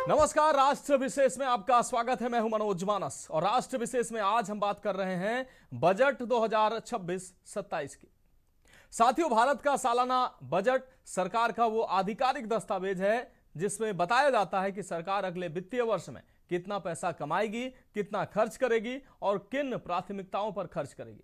नमस्कार, राष्ट्र विशेष में आपका स्वागत है। मैं हूं मनोज मानस और राष्ट्र विशेष में आज हम बात कर रहे हैं बजट 2026-27 की। साथियों, भारत का सालाना बजट सरकार का वो आधिकारिक दस्तावेज है जिसमें बताया जाता है कि सरकार अगले वित्तीय वर्ष में कितना पैसा कमाएगी, कितना खर्च करेगी और किन प्राथमिकताओं पर खर्च करेगी।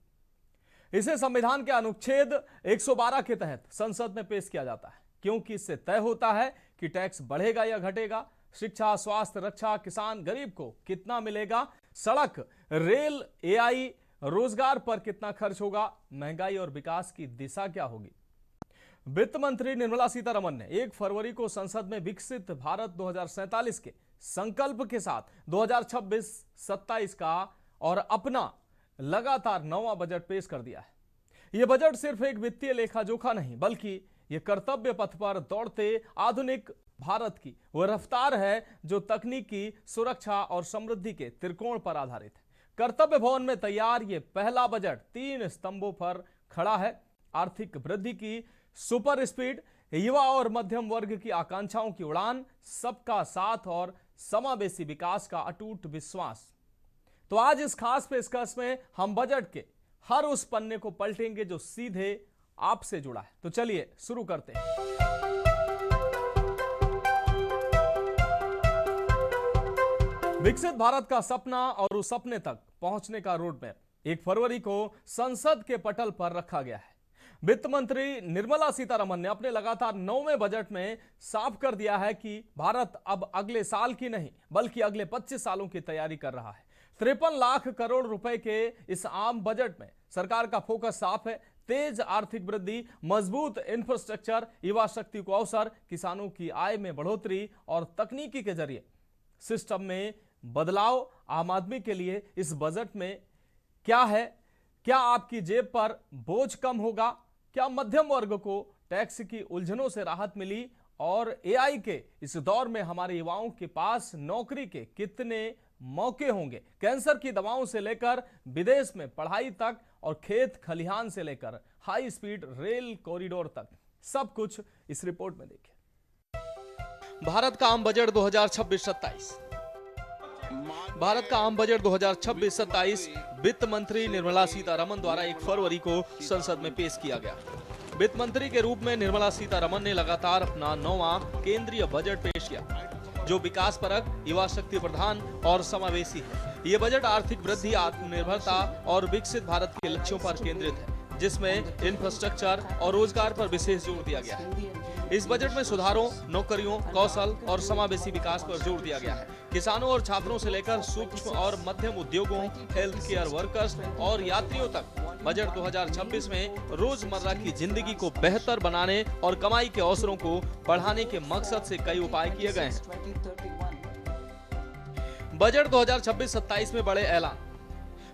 इसे संविधान के अनुच्छेद 112 के तहत संसद में पेश किया जाता है, क्योंकि इससे तय होता है कि टैक्स बढ़ेगा या घटेगा, शिक्षा, स्वास्थ्य, रक्षा, किसान, गरीब को कितना मिलेगा, सड़क, रेल, एआई, रोजगार पर कितना खर्च होगा, महंगाई और विकास की दिशा क्या होगी। वित्त मंत्री निर्मला सीतारमण ने 1 फरवरी को संसद में विकसित भारत 2047 के संकल्प के साथ 2026-27 का और अपना लगातार 9वां बजट पेश कर दिया है। यह बजट सिर्फ एक वित्तीय लेखा जोखा नहीं, बल्कि यह कर्तव्य पथ पर दौड़ते आधुनिक भारत की वह रफ्तार है जो तकनीकी, सुरक्षा और समृद्धि के त्रिकोण पर आधारित है। कर्तव्य भवन में तैयार यह पहला बजट 3 स्तंभों पर खड़ा है: आर्थिक वृद्धि की सुपर स्पीड, युवा और मध्यम वर्ग की आकांक्षाओं की उड़ान, सबका साथ और समावेशी विकास का अटूट विश्वास। तो आज इस खास पेशकश में हम बजट के हर उस पन्ने को पलटेंगे जो सीधे आपसे जुड़ा है। तो चलिए शुरू करते हैं। विकसित भारत का सपना और उस सपने तक पहुंचने का रोड मैप 1 फरवरी को संसद के पटल पर रखा गया है। वित्त मंत्री निर्मला सीतारमण ने अपने लगातार 9वें बजट में साफ कर दिया है कि भारत अब अगले साल की नहीं बल्कि अगले 25 सालों की तैयारी कर रहा है। 53 लाख करोड़ रुपए के इस आम बजट में सरकार का फोकस साफ है: तेज आर्थिक वृद्धि, मजबूत इंफ्रास्ट्रक्चर, युवा शक्ति को अवसर, किसानों की आय में बढ़ोतरी और तकनीकी के जरिए सिस्टम में बदलाव। आम आदमी के लिए इस बजट में क्या है? क्या आपकी जेब पर बोझ कम होगा? क्या मध्यम वर्ग को टैक्स की उलझनों से राहत मिली? और एआई के इस दौर में हमारे युवाओं के पास नौकरी के कितने मौके होंगे? कैंसर की दवाओं से लेकर विदेश में पढ़ाई तक और खेत खलिहान से लेकर हाई स्पीड रेल कॉरिडोर तक, सब कुछ इस रिपोर्ट में देखिए। भारत का आम बजट 2026-27। भारत का आम बजट 2026-27 वित्त मंत्री निर्मला सीतारमण द्वारा 1 फरवरी को संसद में पेश किया गया। वित्त मंत्री के रूप में निर्मला सीतारमण ने लगातार अपना 9वां केंद्रीय बजट पेश किया, जो विकास परक, युवा शक्ति प्रधान और समावेशी है। ये बजट आर्थिक वृद्धि, आत्मनिर्भरता और विकसित भारत के लक्ष्यों पर केंद्रित है, जिसमें इंफ्रास्ट्रक्चर और रोजगार पर विशेष जोर दिया गया है। इस बजट में सुधारों, नौकरियों, कौशल और समावेशी विकास पर जोर दिया गया है। किसानों और छात्रों से लेकर सूक्ष्म और मध्यम उद्योगों, हेल्थ केयर वर्कर्स और यात्रियों तक बजट 2026 में रोजमर्रा की जिंदगी को बेहतर बनाने और कमाई के अवसरों को बढ़ाने के मकसद से कई उपाय किए गए हैं। बजट 2026-27 में बड़े ऐलान: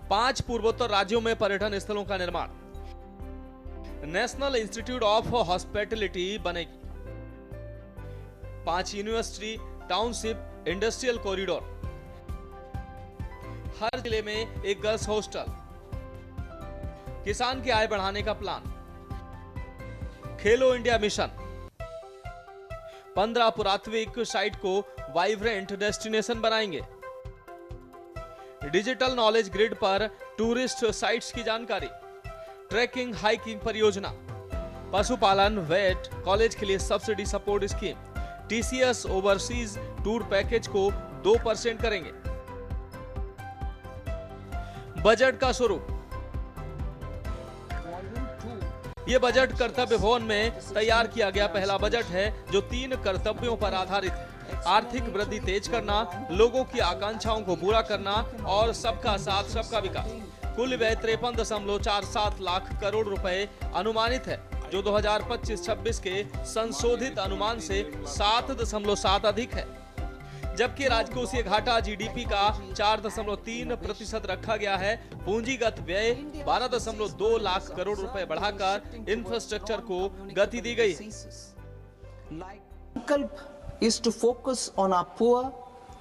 5 पूर्वोत्तर राज्यों में पर्यटन स्थलों का निर्माण, नेशनल इंस्टीट्यूट ऑफ हॉस्पिटैलिटी बनेगी, 5 यूनिवर्सिटी, टाउनशिप, इंडस्ट्रियल कॉरिडोर, हर जिले में एक गर्ल्स हॉस्टल, किसान की आय बढ़ाने का प्लान, खेलो इंडिया मिशन, 15 पुरातात्विक साइट को वाइब्रेंट डेस्टिनेशन बनाएंगे, डिजिटल नॉलेज ग्रिड पर टूरिस्ट साइट्स की जानकारी, ट्रैकिंग हाइकिंग परियोजना, पशुपालन, वेट, कॉलेज के लिए subsidy support scheme, TCS overseas tour package को 2% करेंगे। बजट का स्वरूप: यह बजट कर्तव्य भवन में तैयार किया गया पहला बजट है जो 3 कर्तव्यों पर आधारित है: आर्थिक वृद्धि तेज करना, लोगों की आकांक्षाओं को पूरा करना और सबका साथ सबका विकास। कुल व्यय 53.47 लाख करोड़ रुपए अनुमानित है, जो 2025-26 के संशोधित अनुमान से 7.7 अधिक है, जबकि राजकोषीय घाटा जीडीपी का 4.3% रखा गया है। पूंजीगत व्यय 12.2 लाख करोड़ रुपए बढ़ाकर इंफ्रास्ट्रक्चर को गति दी गई है। Sankalp is to focus on our poor,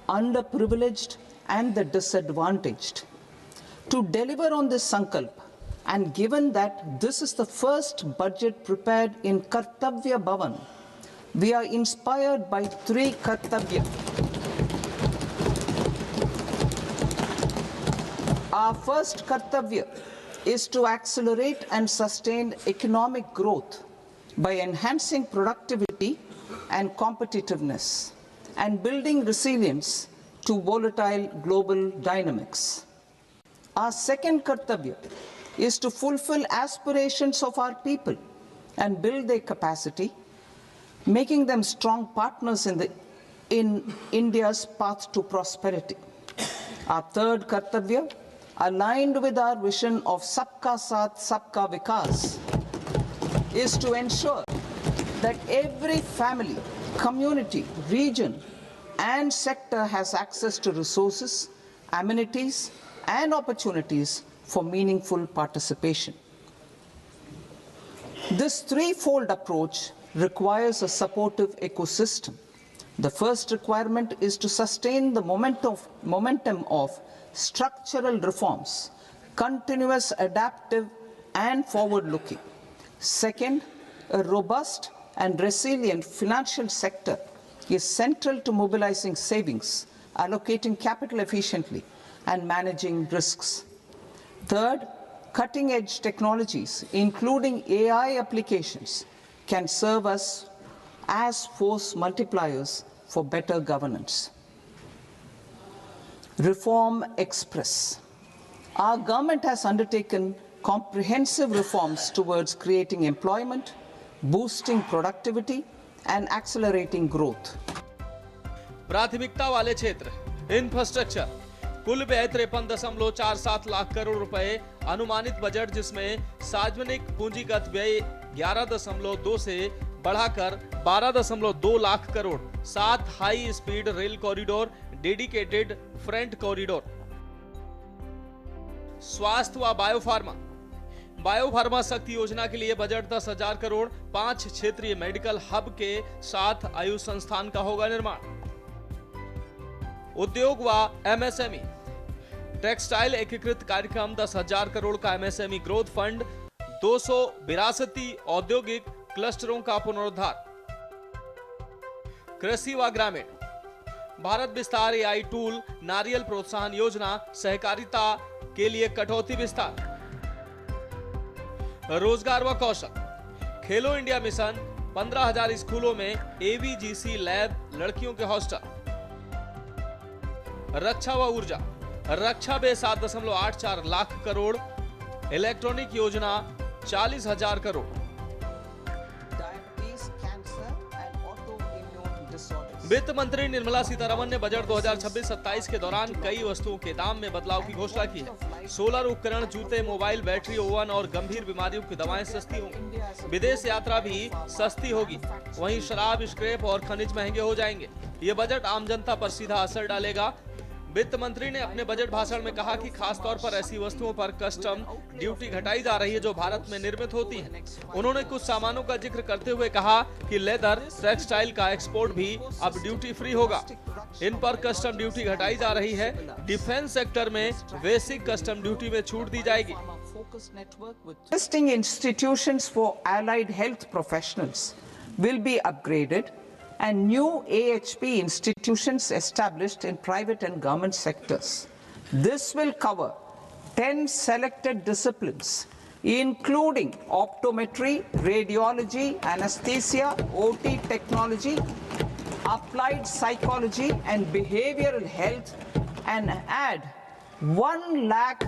underprivileged and the disadvantaged. To deliver on this Sankalp, and given that this is the first budget prepared in Kartavya Bhavan, we are inspired by 3 Kartavya. Our first kartavya is to accelerate and sustain economic growth by enhancing productivity and competitiveness and building resilience to volatile global dynamics. Our second kartavya is to fulfill aspirations of our people and build their capacity, making them strong partners in India's path to prosperity. Our third kartavya, aligned with our vision of Sabka Saath, Sabka Vikas, is to ensure that every family, community, region, and sector has access to resources, amenities, and opportunities for meaningful participation. This threefold approach requires a supportive ecosystem. The first requirement is to sustain the momentum of structural reforms, continuous, adaptive, and forward-looking. Second, a robust and resilient financial sector is central to mobilizing savings, allocating capital efficiently, and managing risks. Third, cutting-edge technologies, including AI applications, can serve us as force multipliers for better governance. Reform Express. Our government has undertaken comprehensive reforms towards creating employment, boosting productivity, and accelerating growth. प्राथमिकता वाले क्षेत्र, infrastructure, कुल व्यय 53.47 लाख करोड़ रुपए, अनुमानित budget जिसमें सार्वजनिक पूंजीगत व्यय 11.2 से बढ़ाकर 12.2 lakh crore, 7 high speed rail corridor, dedicated front corridor. स्वास्थ्य व बायोफार्मा शक्ति योजना के लिए बजट 10,000 करोड़, 5 क्षेत्रीय मेडिकल हब के साथ आयुष संस्थान का होगा निर्माण। उद्योग व एमएसएमई, टेक्सटाइल एकीकृत कार्यक्रम 10,000 करोड़ का एमएसएमई ग्रोथ फंड, 262 औद्योगिक क्लस्टरों का पुनरुद्धार। कृषि व ग्रामीण, भारत विस्तार एआई टूल, नारियल प्रोत्साहन योजना, सहकारिता के लिए कटौती विस्तार। रोजगार व कौशल, खेलो इंडिया मिशन, 15,000 स्कूलों में एवीजीसी लैब, लड़कियों के हॉस्टल। रक्षा व ऊर्जा, रक्षा में 7.84 लाख करोड़, इलेक्ट्रॉनिक योजना 40,000 करोड़। वित्त मंत्री निर्मला सीतारमण ने बजट 2026-27 के दौरान कई वस्तुओं के दाम में बदलाव की घोषणा की है। सोलर उपकरण, जूते, मोबाइल, बैटरी, ओवन और गंभीर बीमारियों की दवाएं सस्ती होंगी। विदेश यात्रा भी सस्ती होगी। वहीं शराब, स्क्रैप और खनिज महंगे हो जाएंगे। ये बजट आम जनता पर सीधा असर डालेगा। वित्त मंत्री ने अपने बजट भाषण में कहा कि खास तौर पर ऐसी वस्तुओं पर कस्टम ड्यूटी घटाई जा रही है जो भारत में निर्मित होती हैं। उन्होंने कुछ सामानों का जिक्र करते हुए कहा कि लेदर, टेक्सटाइल का एक्सपोर्ट भी अब ड्यूटी फ्री होगा। इन पर कस्टम ड्यूटी घटाई जा रही है। डिफेंस सेक्टर में बेसिक कस्टम ड्यूटी में छूट दी जाएगी। Existing institutions for allied health professionals will be upgraded and new AHP institutions established in private and government sectors. This will cover 10 selected disciplines, including optometry, radiology, anesthesia, OT technology, applied psychology and behavioral health, and add 1 lakh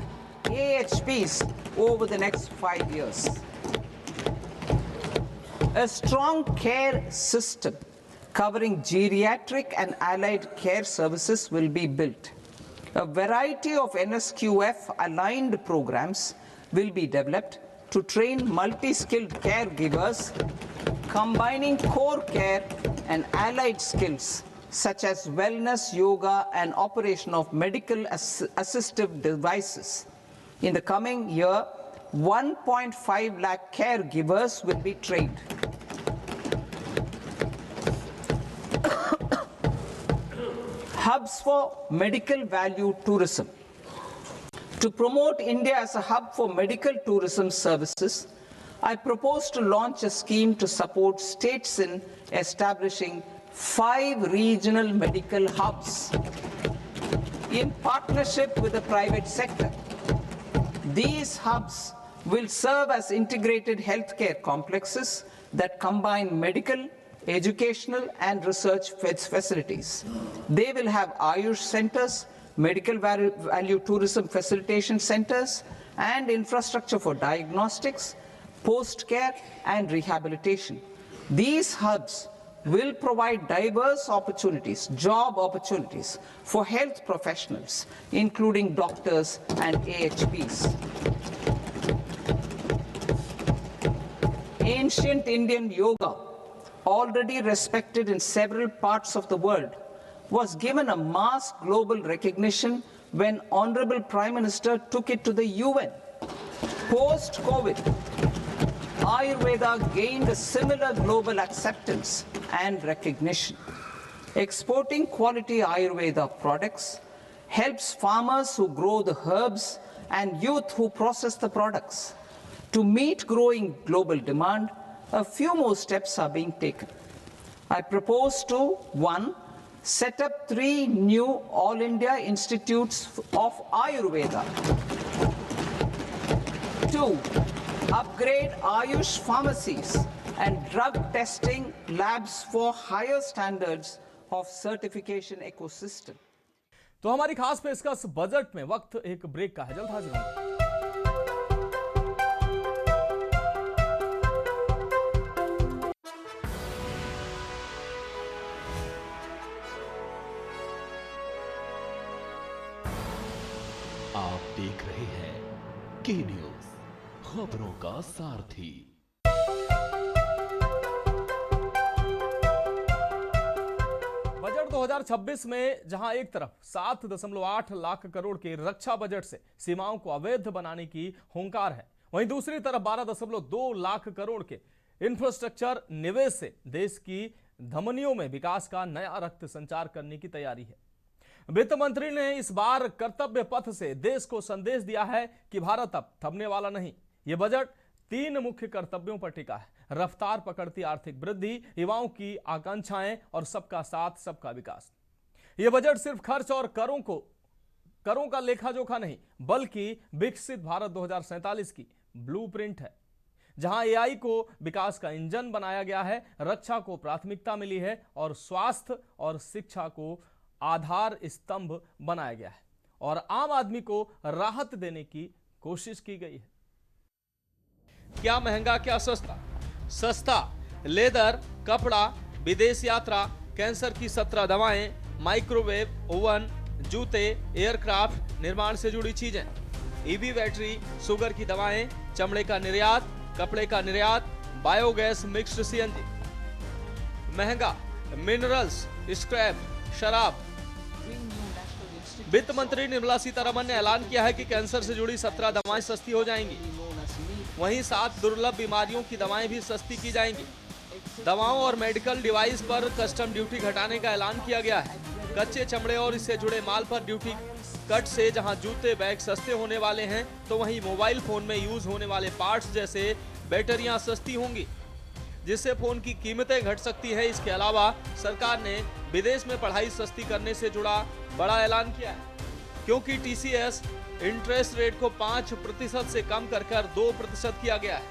AHPs over the next 5 years. A strong care system covering geriatric and allied care services will be built. A variety of NSQF aligned programs will be developed to train multi-skilled caregivers, combining core care and allied skills such as wellness, yoga, and operation of medical assistive devices. In the coming year, 1.5 lakh caregivers will be trained. Hubs for medical value tourism. To promote India as a hub for medical tourism services, I propose to launch a scheme to support states in establishing 5 regional medical hubs in partnership with the private sector. These hubs will serve as integrated healthcare complexes that combine medical, educational, and research facilities. They will have Ayush centers, medical value tourism facilitation centers, and infrastructure for diagnostics, post-care, and rehabilitation. These hubs will provide diverse opportunities, job opportunities for health professionals, including doctors and AHPs. Ancient Indian yoga, already respected in several parts of the world, was given a mass global recognition when Honorable Prime Minister took it to the UN. Post-COVID, Ayurveda gained a similar global acceptance and recognition. Exporting quality Ayurveda products helps farmers who grow the herbs and youth who process the products. To meet growing global demand, a few more steps are being taken. I propose to 1. Set up 3 new All India Institutes of Ayurveda. 2. Upgrade Ayush pharmacies and drug testing labs for higher standards of certification ecosystem. तो हमारी खास पेशकश budget में वक्त एक break का है, जल्द हाजिर होंगे। आप देख रहे हैं के न्यूज, खबरों का सारथी। बजट 2026 में जहां एक तरफ 7.8 लाख करोड़ के रक्षा बजट से सीमाओं को अवैध बनाने की हुंकार है, वहीं दूसरी तरफ 12.2 लाख करोड़ के इंफ्रास्ट्रक्चर निवेश से देश की धमनियों में विकास का नया रक्त संचार करने की तैयारी है। वित्त मंत्री ने इस बार कर्तव्य पथ से देश को संदेश दिया है कि भारत अब थमने वाला नहीं। यह बजट 3 मुख्य कर्तव्यों पर टिका है: रफ्तार पकड़ती आर्थिक वृद्धि, युवाओं की आकांक्षाएं और सबका साथ सबका विकास। यह बजट सिर्फ खर्च और करों का लेखा जोखा नहीं, बल्कि विकसित भारत 2047 की ब्लूप्रिंट है, जहां एआई को विकास का इंजन बनाया गया है, रक्षा को प्राथमिकता मिली है और स्वास्थ्य और शिक्षा को आधार स्तंभ बनाया गया है और आम आदमी को राहत देने की कोशिश की गई है। क्या महंगा क्या सस्ता? सस्ता लेदर, कपड़ा, विदेश यात्रा, कैंसर की 17 दवाएं, माइक्रोवेव, ओवन, जूते, एयरक्राफ्ट, निर्माण से जुड़ी चीजें, ईवी बैटरी, शुगर की दवाएं, चमड़े का निर्यात, कपड़े का निर्यात, बायोगैस, मिक्स्ड सीएनजी। महंगा मिनरल्स, स्क्रैप, शराब। वित्त मंत्री निर्मला सीतारमण ने ऐलान किया है कि कैंसर से जुड़ी 17 दवाएं सस्ती हो जाएंगी, वहीं 7 दुर्लभ बीमारियों की दवाएं भी सस्ती की जाएंगी। दवाओं और मेडिकल डिवाइस पर कस्टम ड्यूटी घटाने का ऐलान किया गया है। कच्चे चमड़े और इससे जुड़े माल पर ड्यूटी कट से जहां जूते, बैग सस्ते होने वाले हैं, तो वहीं मोबाइल फोन में यूज होने वाले पार्ट्स जैसे बैटरियां सस्ती होंगी, जिससे फोन की कीमतें घट सकती है। इसके अलावा सरकार ने विदेश में पढ़ाई सस्ती करने से जुड़ा बड़ा ऐलान किया है, क्योंकि टीसीएस इंटरेस्ट रेट को 5% से कम कर 2% किया गया है।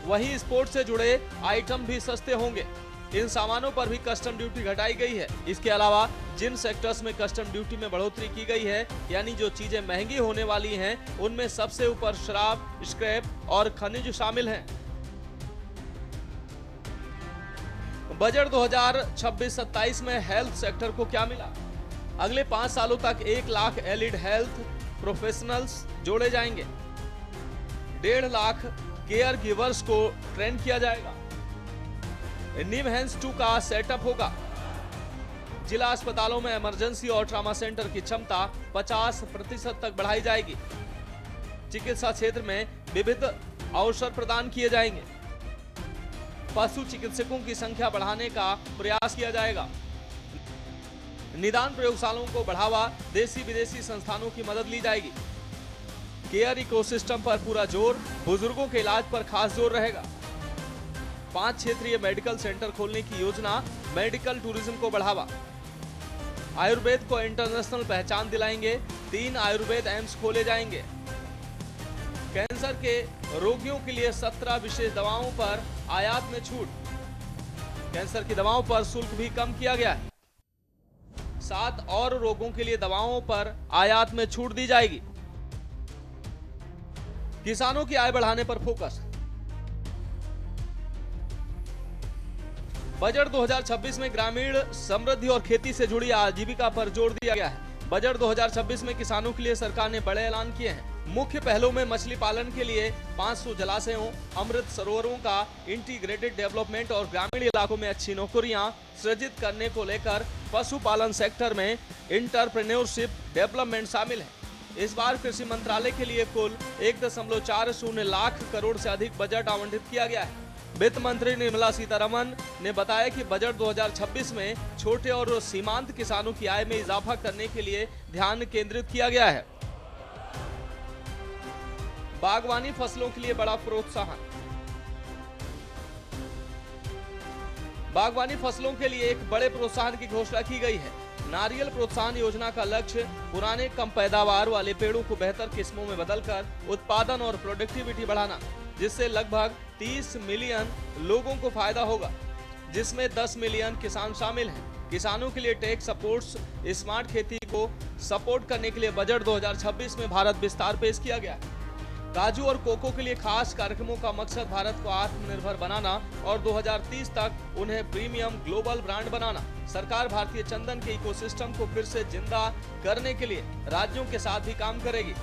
वहीं स्पोर्ट्स से जुड़े आइटम भी सस्ते होंगे, इन सामानों पर भी कस्टम ड्यूटी घटाई गई है। इसके अलावा जिन सेक्टर्स में कस्टम ड्यूटी में बढ़ोतरी की गई है, यानी जो चीजें महंगी होने वाली हैं, उनमें सबसे ऊपर शराब, स्क्रैप और खनिज शामिल हैं। बजट 2026-27 में हेल्थ सेक्टर को क्या मिला? अगले 5 सालों तक 1 लाख एलिड हेल्थ प्रोफेशनल्स जोड़े जाएंगे, 1.5 लाख केयर गिवर्स को ट्रेन किया जाएगा, निमहैंस 2 का सेटअप होगा, जिला अस्पतालों में इमरजेंसी और ट्रॉमा सेंटर की क्षमता 50% तक बढ़ाई जाएगी, चिकित्सा क्षेत्र में विविध अवसर प्रदान किए जाएंगे, पशु चिकित्सकों की संख्या बढ़ाने का प्रयास किया जाएगा, निदान प्रयोगशालाओं को बढ़ावा, देशी विदेशी संस्थानों की मदद ली जाएगी, केयर इकोसिस्टम पर पूरा जोर, बुजुर्गों के इलाज पर खास जोर रहेगा, 5 क्षेत्रीय मेडिकल सेंटर खोलने की योजना, मेडिकल टूरिज्म को बढ़ावा, आयुर्वेद को इंटरनेशनल पहचान दिलाएंगे, 3 आयुर्वेद एम्स खोले जाएंगे, कैंसर के रोगियों के लिए 17 विशेष दवाओं पर आयात में छूट। कैंसर की दवाओं पर शुल्क भी कम किया गया है। 7 और रोगों के लिए दवाओं पर आयात में छूट दी जाएगी। किसानों की आय बढ़ाने पर फोकस। बजट 2026 में ग्रामीण समृद्धि और खेती से जुड़ी आजीविका पर जोर दिया गया है। बजट 2026 में किसानों के लिए सरकार ने बड़े ऐलान किए हैं। मुख्य पहलों में मछली पालन के लिए 500 जलाशयों, अमृत सरोवरों का इंटीग्रेटेड डेवलपमेंट और ग्रामीण इलाकों में अच्छी नौकरियां सृजित करने को लेकर पशुपालन सेक्टर में इंटरप्रेन्योरशिप डेवलपमेंट शामिल है। इस बार कृषि मंत्रालय के लिए कुल 1.40 लाख करोड़ से अधिक बजट आवंटित किया गया है। वित्त मंत्री निर्मला सीतारमण ने बताया कि बजट 2026 में छोटे और सीमांत किसानों की आय में इजाफा करने के लिए ध्यान केंद्रित किया गया है। बागवानी फसलों के लिए बड़ा प्रोत्साहन। बागवानी फसलों के लिए एक बड़े प्रोत्साहन की घोषणा की गई है। नारियल प्रोत्साहन योजना का लक्ष्य पुराने कम पैदावार वाले पेड़ों को बेहतर किस्मों में बदलकर उत्पादन और प्रोडक्टिविटी बढ़ाना, जिससे लगभग 30 मिलियन लोगों को फायदा होगा, जिसमें 10 मिलियन किसान शामिल हैं। किसानों के लिए टेक सपोर्ट्स, स्मार्ट खेती को सपोर्ट करने के लिए बजट 2026 में भारत विस्तार पेश किया गया है। काजू और कोको के लिए खास कार्यक्रमों का मकसद भारत को आत्मनिर्भर बनाना और 2030 तक उन्हें प्रीमियम ग्लोबल ब्रांड बनाना। सरकार भारतीय चंदन के इकोसिस्टम को फिर से जिंदा करने के लिए राज्यों के साथ भी काम करेगी।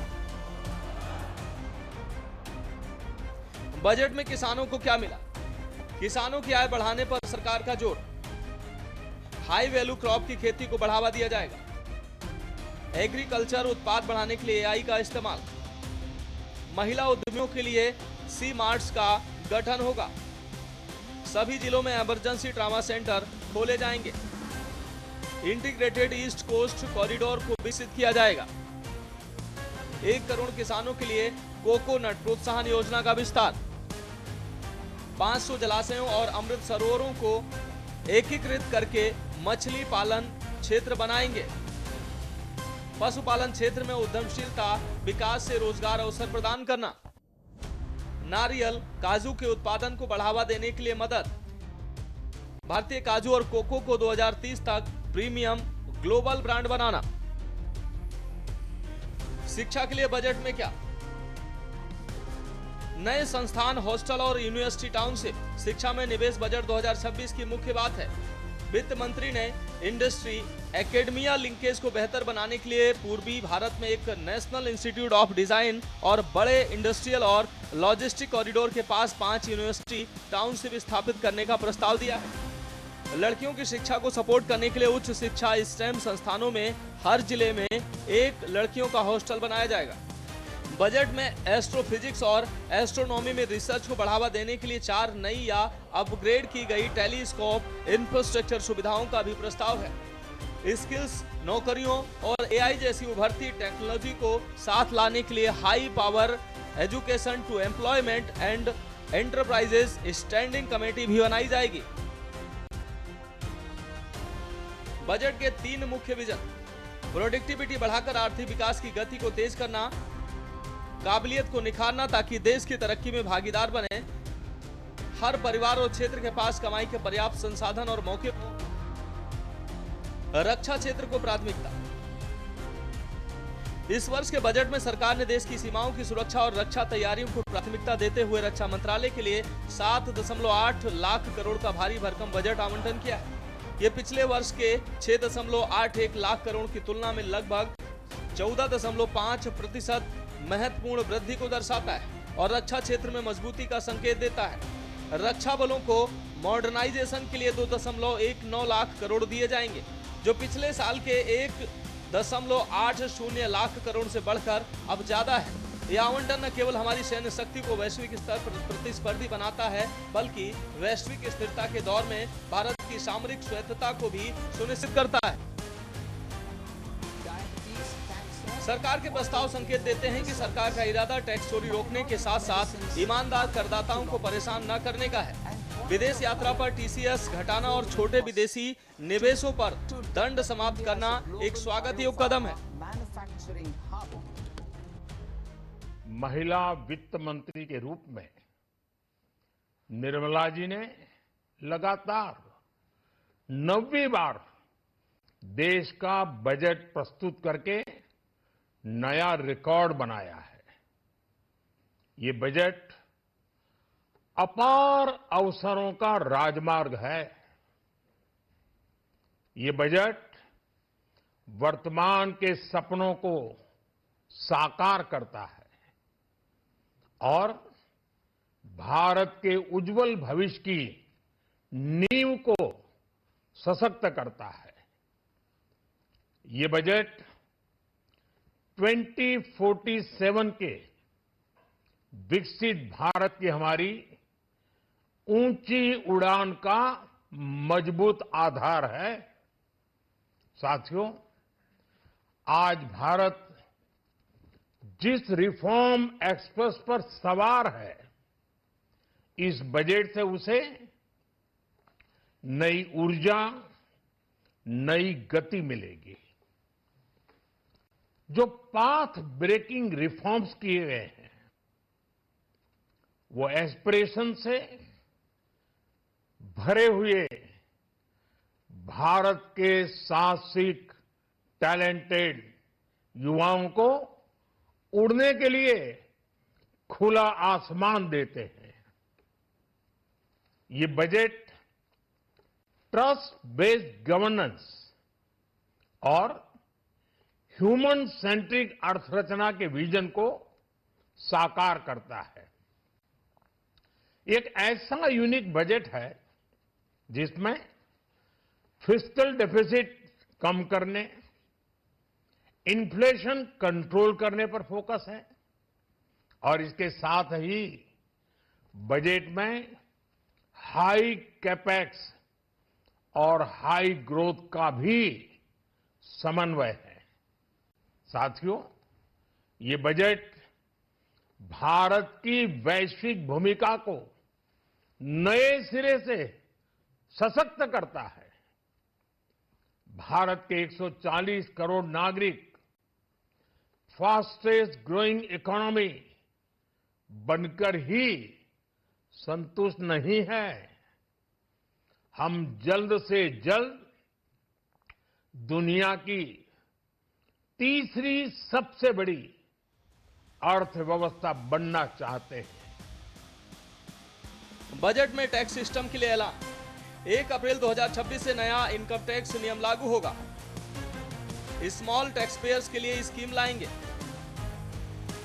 बजट में किसानों को क्या मिला? किसानों की आय बढ़ाने पर सरकार का जोर। हाई वैल्यू क्रॉप की खेती को बढ़ावा दिया जाएगा। एग्रीकल्चर उत्पाद बढ़ाने के लिए एआई का इस्तेमाल। महिला उद्यमियों के लिए सी मार्ट्स का गठन होगा। सभी जिलों में इमरजेंसी ट्रॉमा सेंटर खोले जाएंगे। इंटीग्रेटेड ईस्ट कोस्ट कॉरिडोर को विकसित किया जाएगा। 1 करोड़ किसानों के लिए कोकोनट प्रोत्साहन योजना का विस्तार। 500 जलाशयों और अमृत सरोवरों को एकीकृत करके मछली पालन क्षेत्र बनाएंगे। पशुपालन क्षेत्र में उद्यमशीलता विकास से रोजगार अवसर प्रदान करना। नारियल, काजू के उत्पादन को बढ़ावा देने के लिए मदद। भारतीय काजू और कोको को 2030 तक प्रीमियम ग्लोबल ब्रांड बनाना। शिक्षा के लिए बजट में क्या? नए संस्थान, हॉस्टल और यूनिवर्सिटी टाउनशिप। शिक्षा में निवेश बजट 2026 की मुख्य बात है। वित्त मंत्री ने इंडस्ट्री एकेडमिया लिंकेज को बेहतर बनाने के लिए पूर्वी भारत में एक नेशनल इंस्टीट्यूट ऑफ डिजाइन और बड़े इंडस्ट्रियल और लॉजिस्टिक कॉरिडोर के पास 5 यूनिवर्सिटी टाउनशिप स्थापित करने का प्रस्ताव दिया है। लड़कियों की शिक्षा को सपोर्ट करने के लिए उच्च शिक्षा स्टेम संस्थानों में हर जिले में एक लड़कियों का हॉस्टल बनाया जाएगा। बजट में एस्ट्रोफिजिक्स और एस्ट्रोनॉमी में रिसर्च को बढ़ावा देने के लिए 4 नई या अपग्रेड की गई टेलीस्कोप इंफ्रास्ट्रक्चर सुविधाओं का भी प्रस्ताव है। स्किल्स, नौकरियों और एआई जैसी उभरती टेक्नोलॉजी को साथ लाने के लिए high power education to employment and enterprises standing committee भी बनाई जाएगी। बजट के 3 मुख्य विजन। प्रोडक्टिविटी बढ़ाकर आर्थिक विकास की गति को तेज करना, काबिलियत को निखारना ताकि देश की तरक्की में भागीदार बने, हर परिवार और क्षेत्र के पास कमाई के पर्याप्त संसाधन और मौके हो, रक्षा क्षेत्र को प्राथमिकता। इस वर्ष के बजट में सरकार ने देश की सीमाओं की सुरक्षा और रक्षा तैयारियों को प्राथमिकता देते हुए रक्षा मंत्रालय के लिए 7.8 लाख करोड़ का भारी भरकम बजट आवंटन किया है। यह पिछले वर्ष के 6.81 लाख करोड़ की तुलना में लगभग 14.5% महत्वपूर्ण वृद्धि को दर्शाता है और रक्षा क्षेत्र में मजबूती का संकेत देता है। रक्षा बलों को मॉडर्नाइजेशन के लिए 2.19 लाख करोड़ दिए जाएंगे, जो पिछले साल के 1.80 लाख करोड़ से बढ़कर अब ज्यादा है। यह आवंटन न केवल हमारी सैन्य शक्ति को वैश्विक स्तर पर प्रतिस्पर्धी बनाता है, बल्कि वैश्विक स्थिरता के दौर में भारत की सामरिक स्वायत्तता को भी सुनिश्चित करता है। सरकार के प्रस्ताव संकेत देते हैं कि सरकार का इरादा टैक्स चोरी रोकने के साथ साथ ईमानदार करदाताओं को परेशान न करने का है। विदेश यात्रा पर टीसीएस घटाना और छोटे विदेशी निवेशों पर दंड समाप्त करना एक स्वागत योग्य कदम है। महिला वित्त मंत्री के रूप में निर्मला जी ने लगातार 9वीं बार देश का बजट प्रस्तुत करके नया रिकॉर्ड बनाया है। ये बजट अपार अवसरों का राजमार्ग है। ये बजट वर्तमान के सपनों को साकार करता है और भारत के उज्जवल भविष्य की नींव को सशक्त करता है। ये बजट 2047 के विकसित भारत की हमारी ऊंची उड़ान का मजबूत आधार है। साथियों, आज भारत जिस रिफॉर्म एक्सप्रेस पर सवार है, इस बजट से उसे नई ऊर्जा, नई गति मिलेगी। जो पाथ ब्रेकिंग रिफॉर्म्स किए गए हैं, वो एस्पिरेशन से भरे हुए भारत के साहसिक, टैलेंटेड युवाओं को उड़ने के लिए खुला आसमान देते हैं। ये बजट ट्रस्ट बेस्ड गवर्नेंस और ह्यूमन सेंट्रिक अर्थरचना के विजन को साकार करता है। एक ऐसा यूनिक बजट है जिसमें फिस्कल डेफिसिट कम करने, इन्फ्लेशन कंट्रोल करने पर फोकस है और इसके साथ ही बजट में हाई कैपेक्स और हाई ग्रोथ का भी समन्वय है। साथियों, ये बजट भारत की वैश्विक भूमिका को नए सिरे से सशक्त करता है। भारत के 140 करोड़ नागरिक फास्टेस्ट ग्रोइंग इकोनॉमी बनकर ही संतुष्ट नहीं है। हम जल्द से जल्द दुनिया की तीसरी सबसे बड़ी अर्थव्यवस्था बनना चाहते हैं। बजट में टैक्स सिस्टम के लिए ऐलान। 1 अप्रैल 2026 से नया इनकम टैक्स नियम लागू होगा। स्मॉल टैक्स पेयर्स के लिए स्कीम लाएंगे।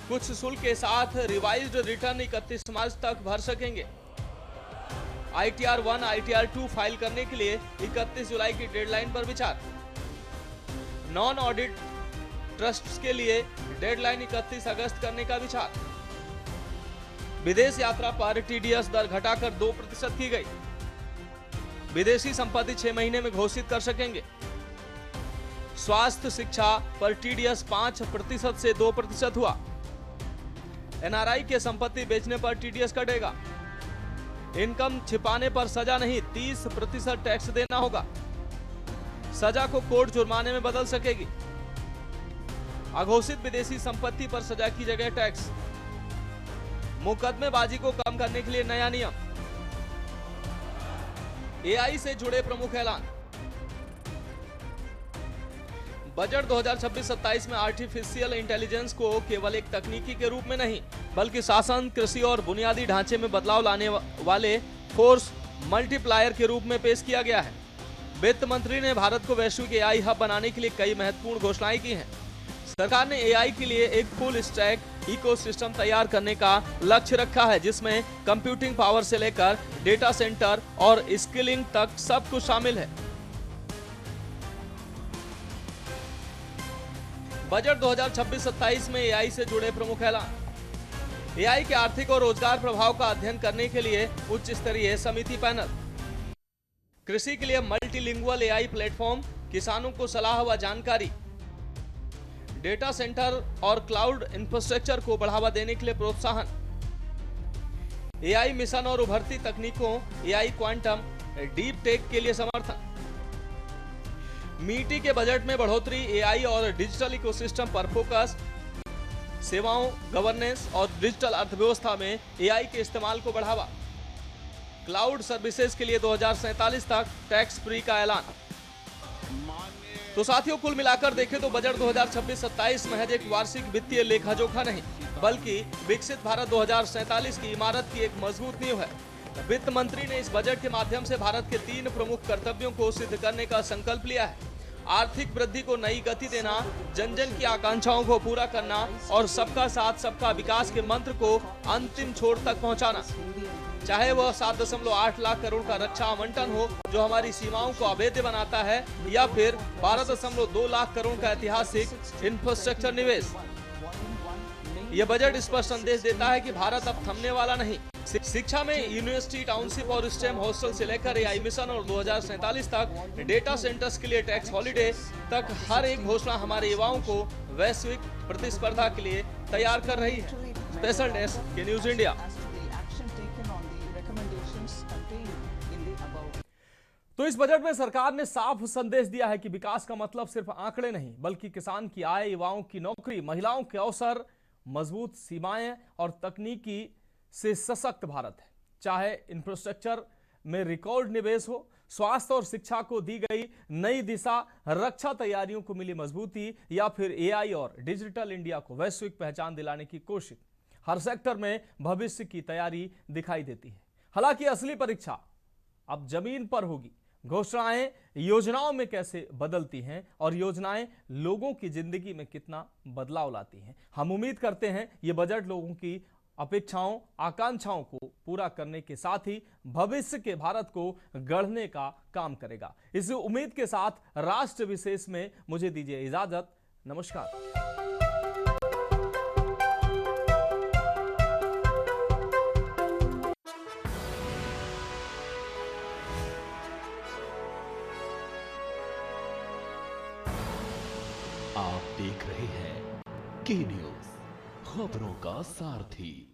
कुछ शुल्क के साथ रिवाइज्ड रिटर्न 31 मार्च तक भर सकेंगे। ITR 1, ITR 2 फाइल करने के लिए 31 जुलाई की डेडलाइन पर विचार। नॉन ऑडिट ट्रस्ट्स के लिए डेडलाइन 31 अगस्त करने का विचार। विदेश यात्रा पर TDS दर घटाकर 2% की गई। विदेशी संपत्ति 6 महीने में घोषित कर सकेंगे। स्वास्थ्य शिक्षा पर TDS 5% से 2% हुआ। NRI के संपत्ति बेचने पर TDS कटेगा। इनकम छिपाने पर सजा नहीं, 30% टैक्स देना होगा। सजा को कोर्ट जुर्माने में बदल सकेगी। अघोषित विदेशी संपत्ति पर सजा की जगह टैक्स। मुकदमेबाजी को कम करने के लिए नया नियम। AI से जुड़े प्रमुख ऐलान। बजट 2026-27 में आर्टिफिशियल इंटेलिजेंस को केवल एक तकनीकी के रूप में नहीं, बल्कि शासन, कृषि और बुनियादी ढांचे में बदलाव लाने वाले फोर्स मल्टीप्लायर के रूप में पेश किया गया है। वित्त मंत्री ने भारत को वैश्विक AI हब बनाने के लिए कई महत्वपूर्ण घोषणाएं की हैं। सरकार ने AI के लिए एक फुल स्टैक इकोसिस्टम तैयार करने का लक्ष्य रखा है, जिसमें कंप्यूटिंग पावर से लेकर डेटा सेंटर और स्किलिंग तक सब कुछ शामिल है। बजट 2026-27 में AI से जुड़े प्रमुख ऐलान। AI के आर्थिक और रोजगार प्रभाव का अध्ययन करने के लिए उच्च स्तरीय समिति पैनल। कृषि के लिए मल्टीलिंगुअल AI प्लेटफॉर्म, किसानों को सलाह व जानकारी। डेटा सेंटर और क्लाउड इंफ्रास्ट्रक्चर को बढ़ावा देने के लिए प्रोत्साहन। AI मिशन और उभरती तकनीकों AI क्वांटम, डीप टेक के लिए समर्थन। MeitY के बजट में बढ़ोतरी, AI और डिजिटल इकोसिस्टम पर फोकस। सेवाओं, गवर्नेंस और डिजिटल अर्थव्यवस्था में एआई के इस्तेमाल को बढ़ावा। क्लाउड सर्विसेज के लिए 2047 तक टैक्स फ्री का ऐलान। तो साथियों, कुल मिलाकर देखें तो बजट 2026-27 महज एक वार्षिक वित्तीय लेखा जोखा नहीं, बल्कि विकसित भारत 2047 की इमारत की एक मजबूत नींव है। वित्त मंत्री ने इस बजट के माध्यम से भारत के 3 प्रमुख कर्तव्यों को सिद्ध करने का संकल्प लिया है। आर्थिक वृद्धि को नई गति देना, जन जन की आकांक्षाओं को पूरा करना और सबका साथ सबका विकास के मंत्र को अंतिम छोर तक पहुंचाना। चाहे वह 7.8 लाख करोड़ का रक्षा आवंटन हो जो हमारी सीमाओं को अवैध बनाता है, या फिर 12.2 लाख करोड़ का ऐतिहासिक इंफ्रास्ट्रक्चर निवेश। यह बजट स्पष्ट संदेश देता है कि भारत अब थमने वाला नहीं। शिक्षा में यूनिवर्सिटी, टाउनशिप और स्टेम हॉस्टल से लेकर एआई मिशन और 2047 तक डेटा सेंटर्स के लिए टैक्स हॉलिडे तक हर एक घोषणा हमारे युवाओं को वैश्विक प्रतिस्पर्धा के लिए तैयार कर रही है। स्पेशल डेस्क के न्यूज इंडिया। तो इस बजट में सरकार ने साफ संदेश दिया है कि विकास का मतलब सिर्फ आंकड़े नहीं, बल्कि किसान की आय, युवाओं की नौकरी, महिलाओं के अवसर, मजबूत सीमाएं और तकनीकी से सशक्त भारत है। चाहे इंफ्रास्ट्रक्चर में रिकॉर्ड निवेश हो, स्वास्थ्य और शिक्षा को दी गई नई दिशा, रक्षा तैयारियों को मिली मजबूती, या फिर एआई और डिजिटल इंडिया को वैश्विक पहचान दिलाने की कोशिश, हर सेक्टर में भविष्य की तैयारी दिखाई देती है। हालांकि असली परीक्षा अब जमीन पर होगी। घोषणाएं योजनाओं में कैसे बदलती हैं और योजनाएं लोगों की जिंदगी में कितना बदलाव लाती हैं। हम उम्मीद करते हैं ये बजट लोगों की अपेक्षाओं, आकांक्षाओं को पूरा करने के साथ ही भविष्य के भारत को गढ़ने का काम करेगा। इस उम्मीद के साथ राष्ट्र विशेष में मुझे दीजिए इजाजत। नमस्कार। आप देख रहे हैं के न्यूज, खबरों का सारथी।